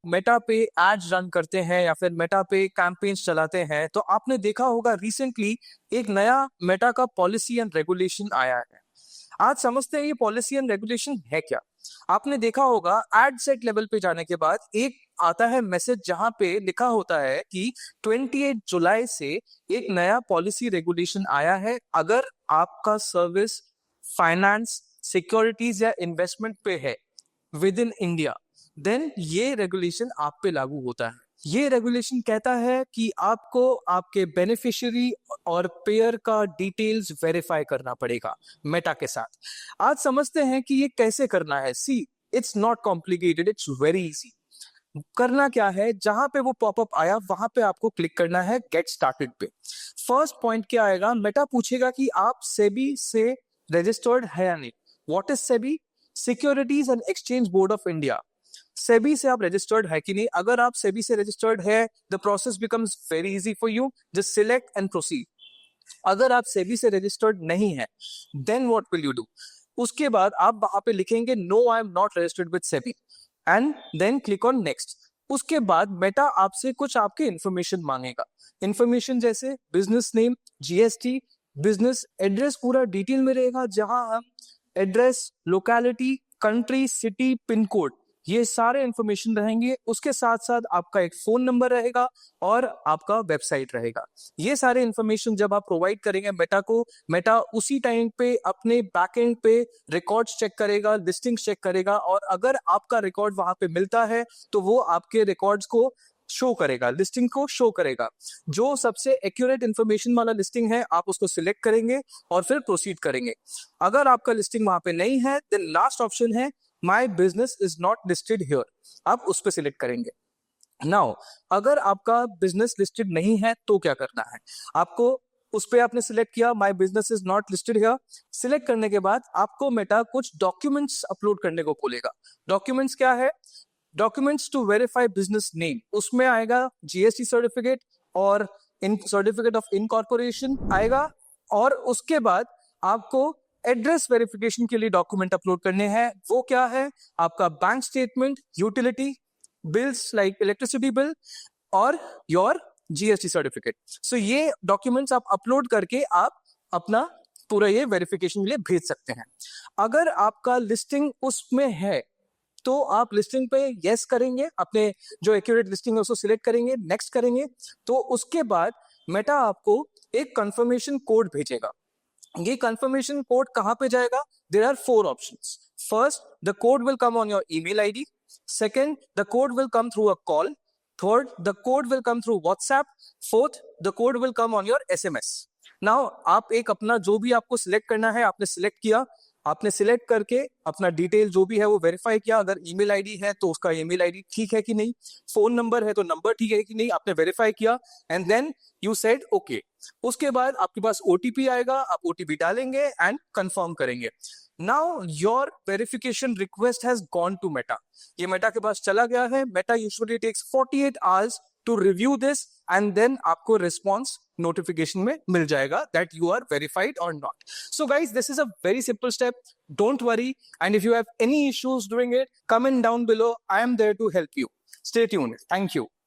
Meta पे ads run करते हैं या फिर मेटा पे कैंपेन्स चलाते हैं, तो आपने देखा होगा रिसेंटली एक नया मेटा का पॉलिसी एंड रेगुलेशन आया है। आज समझते हैं ये पॉलिसी एंड रेगुलेशन है क्या। आपने देखा होगा एड सेट लेवल पे जाने के बाद एक आता है मैसेज जहां पे लिखा होता है कि 28 जुलाई से एक नया पॉलिसी रेगुलेशन आया है। अगर आपका सर्विस फाइनेंस, सिक्योरिटीज या इन्वेस्टमेंट पे है विद इन इंडिया, देन ये रेगुलेशन आप पे लागू होता है। ये रेगुलेशन कहता है कि आपको आपके बेनिफिशियरी और पेयर का डिटेल्स वेरीफाई करना पड़ेगा मेटा के साथ। आज समझते हैं कि ये कैसे करना है। See, it's not complicated, it's very easy. करना क्या है, जहां पे वो पॉपअप आया वहां पे आपको क्लिक करना है गेट स्टार्टेड पे। फर्स्ट पॉइंट क्या आएगा, मेटा पूछेगा कि आप सेबी से रजिस्टर्ड है या नहीं। What is SEBI? Securities and exchange board of India. SEBI से आप रजिस्टर्ड है कि नहीं। अगर आप सेबी से रजिस्टर्ड है, the process becomes very easy for you, just select and proceed. अगर आप सेबी से रजिस्टर्ड नहीं है, then what will you do? उसके बाद आप वहां पे लिखेंगे no I am not registered with SEBI and then click on next. उसके बाद मेटा आपसे कुछ आपके इंफॉर्मेशन मांगेगा। इंफॉर्मेशन जैसे business name, GST, business address पूरा डिटेल में रहेगा, जहां हम address, locality, country, city, pin code, ये सारे इंफॉर्मेशन रहेंगे। उसके साथ साथ आपका एक फोन नंबर रहेगा और आपका वेबसाइट रहेगा। ये सारे इंफॉर्मेशन जब आप प्रोवाइड करेंगे मेटा को, मेटा उसी टाइम पे अपने बैकएंड पे रिकॉर्ड्स चेक करेगा, लिस्टिंग्स चेक करेगा, और अगर आपका रिकॉर्ड वहां पे मिलता है तो वो आपके रिकॉर्ड्स को शो करेगा, लिस्टिंग को शो करेगा। जो सबसे एक्यूरेट इंफॉर्मेशन वाला लिस्टिंग है आप उसको सिलेक्ट करेंगे और फिर प्रोसीड करेंगे। अगर आपका लिस्टिंग वहां पे नहीं है, देन लास्ट ऑप्शन है my business is not listed here. आप उस पर सिलेक्ट करेंगे। नाउ, अगर आपका बिजनेस लिस्टेड नहीं है तो क्या करना है आपको? उस पे आपने सिलेक्ट किया my business is not listed here. Select करने के बाद आपको मेटा कुछ डॉक्यूमेंट्स अपलोड करने को बोलेगा। डॉक्यूमेंट्स क्या है? Documents to verify business name. उसमें आएगा जीएसटी सर्टिफिकेट और इन सर्टिफिकेट ऑफ इनकॉर्पोरेशन आएगा। और उसके बाद आपको एड्रेस वेरिफिकेशन के लिए डॉक्यूमेंट अपलोड करने हैं। वो क्या है? आपका bank statement, utility bills like electricity bill और योर जीएसटी सर्टिफिकेट। सो ये डॉक्यूमेंट्स आप अपलोड करके आप अपना पूरा ये वेरिफिकेशन के लिए भेज सकते हैं। अगर आपका लिस्टिंग उसमें है तो आप लिस्टिंग पे यस करेंगे, अपने जो एक्यूरेट लिस्टिंग है उसको सिलेक्ट करेंगे, नेक्स्ट करेंगे। तो उसके बाद मेटा आपको एक कंफर्मेशन कोड भेजेगा। ये कंफर्मेशन कोड कहां पे जाएगा? There are four options. First, the code will come on your email ID. Second, the code will come through a call. Third, the code will come through WhatsApp. Fourth, the code will come on your SMS. Now आप एक अपना जो भी आपको select करना है आपने select किया। आपने सिलेक्ट करके अपना डिटेल जो भी है वो वेरीफाई किया। अगर ईमेल आईडी है तो उसका ईमेल आईडी ठीक है कि नहीं, फोन नंबर है तो नंबर ठीक है कि नहीं, आपने वेरीफाई किया and then you said okay. उसके बाद आपके पास ओटीपी आएगा, आप ओटीपी डालेंगे एंड कंफर्म करेंगे। Now your verification request has gone to Meta. ये मेटा के पास चला गया है। Meta usually takes 48 hours to review this and then आपको रिस्पॉन्स नोटिफिकेशन में मिल जाएगा दैट यू आर वेरीफाइड और not. So guys, this is a very simple step, don't worry, and if you have any issues doing it, comment down below, I am there to help you. Stay tuned, thank you.